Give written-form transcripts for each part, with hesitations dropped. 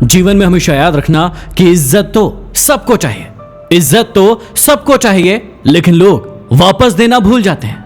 जीवन में हमेशा याद रखना कि इज्जत तो सबको चाहिए, इज्जत तो सबको चाहिए, लेकिन लोग वापस देना भूल जाते हैं।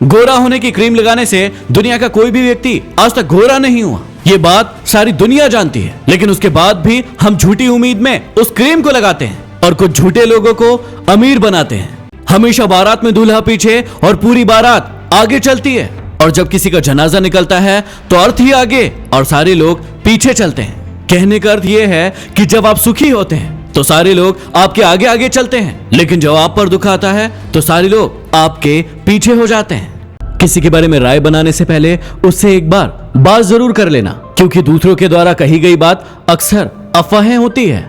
गोरा होने की क्रीम लगाने से दुनिया का कोई भी व्यक्ति आज तक गोरा नहीं हुआ, ये बात सारी दुनिया जानती है। लेकिन उसके बाद भी हम झूठी उम्मीद में उस क्रीम को लगाते हैं और कुछ झूठे लोगों को अमीर बनाते हैं। हमेशा बारात में दूल्हा पीछे और पूरी बारात आगे चलती है, और जब किसी का जनाजा निकलता है तो अर्थ ही आगे और सारे लोग पीछे चलते हैं। कहने का अर्थ यह है कि जब आप सुखी होते हैं तो सारे लोग आपके आगे आगे चलते हैं, लेकिन जब आप पर दुख आता है तो सारे लोग आपके पीछे हो जाते हैं। किसी के बारे में राय बनाने से पहले उससे एक बार बात जरूर कर लेना, क्योंकि दूसरों के द्वारा कही गई बात अक्सर अफवाहें होती है।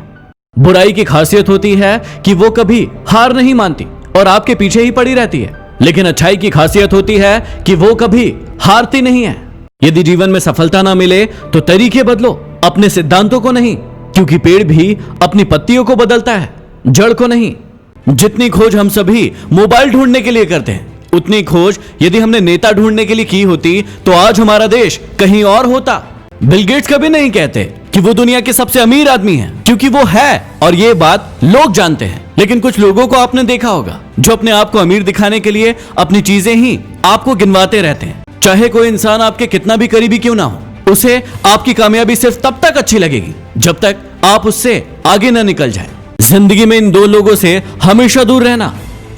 बुराई की खासियत होती है कि वो कभी हार नहीं मानती और आपके पीछे ही पड़ी रहती है, लेकिन अच्छाई की खासियत होती है कि वो कभी हारती नहीं है। यदि जीवन में सफलता ना मिले तो तरीके बदलो, अपने सिद्धांतों को नहीं, क्योंकि पेड़ भी अपनी पत्तियों को बदलता है, जड़ को नहीं। जितनी खोज हम सभी मोबाइल ढूंढने के लिए करते हैं, उतनी खोज यदि हमने नेता ढूंढने के लिए की होती तो आज हमारा देश कहीं और होता। बिल गेट्स कभी नहीं कहते कि वो दुनिया के सबसे अमीर आदमी हैं, क्योंकि वो है और ये बात लोग जानते हैं। लेकिन कुछ लोगों को आपने देखा होगा जो अपने आप को अमीर दिखाने के लिए अपनी चीजें ही आपको गिनवाते रहते हैं। चाहे कोई इंसान आपके कितना भी करीबी क्यों ना हो, उसे आपकी कामयाबी सिर्फ तब तक अच्छी लगेगी जब तक आप उससे आगे ना निकल जाए। जिंदगी में इन दो लोगों से हमेशा दूर रहना,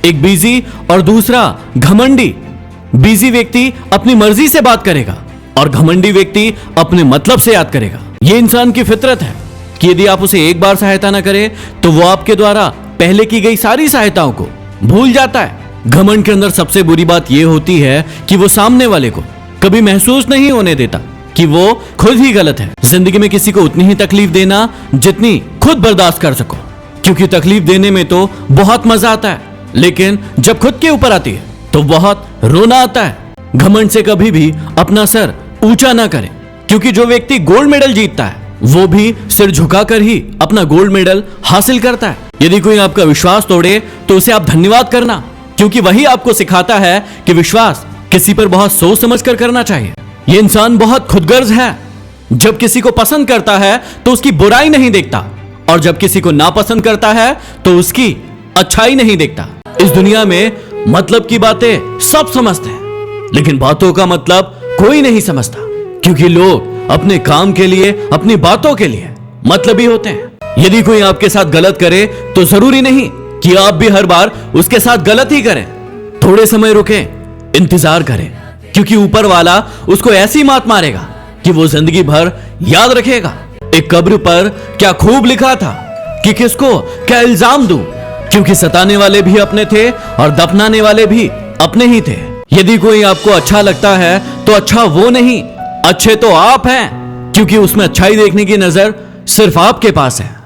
एक बिजी और दूसरा घमंडी। बिजी व्यक्ति अपनी मर्जी से बात करेगा और घमंडी व्यक्ति अपने मतलब से याद करेगा। ये इंसान की फितरत है कि यदि आप उसे एक बार सहायता ना करें तो वो आपके द्वारा पहले की गई सारी सहायताओं को भूल जाता है। घमंड के अंदर सबसे बुरी बात यह होती है कि वो सामने वाले को कभी महसूस नहीं होने देता कि वो खुद ही गलत है। जिंदगी में किसी को उतनी ही तकलीफ देना जितनी खुद बर्दाश्त कर सको, क्योंकि तकलीफ देने में तो बहुत मजा आता है, लेकिन जब खुद के ऊपर आती है तो बहुत रोना आता है। घमंड से कभी भी अपना सर ऊंचा ना करें, क्योंकि जो व्यक्ति गोल्ड मेडल जीतता है वो भी सिर झुकाकर ही अपना गोल्ड मेडल हासिल करता है। यदि कोई आपका विश्वास तोड़े तो उसे आप धन्यवाद करना, क्योंकि वही आपको सिखाता है कि विश्वास किसी पर बहुत सोच समझ कर करना चाहिए। ये इंसान बहुत खुदगर्ज है, जब किसी को पसंद करता है तो उसकी बुराई नहीं देखता, और जब किसी को नापसंद करता है तो उसकी अच्छाई नहीं देखता। इस दुनिया में मतलब की बातें सब समझते हैं, लेकिन बातों का मतलब कोई नहीं समझता, क्योंकि लोग अपने काम के लिए, अपनी बातों के लिए मतलबी होते हैं। यदि कोई आपके साथ गलत करे तो जरूरी नहीं कि आप भी हर बार उसके साथ गलत ही करें। थोड़े समय रुकें, इंतजार करें, क्योंकि ऊपर वाला उसको ऐसी मात मारेगा कि वो जिंदगी भर याद रखेगा। एक कब्र पर क्या खूब लिखा था कि किसको क्या इल्जाम दूं, क्योंकि सताने वाले भी अपने थे और दफनाने वाले भी अपने ही थे। यदि कोई आपको अच्छा लगता है तो अच्छा वो नहीं, अच्छे तो आप हैं, क्योंकि उसमें अच्छाई देखने की नजर सिर्फ आपके पास है।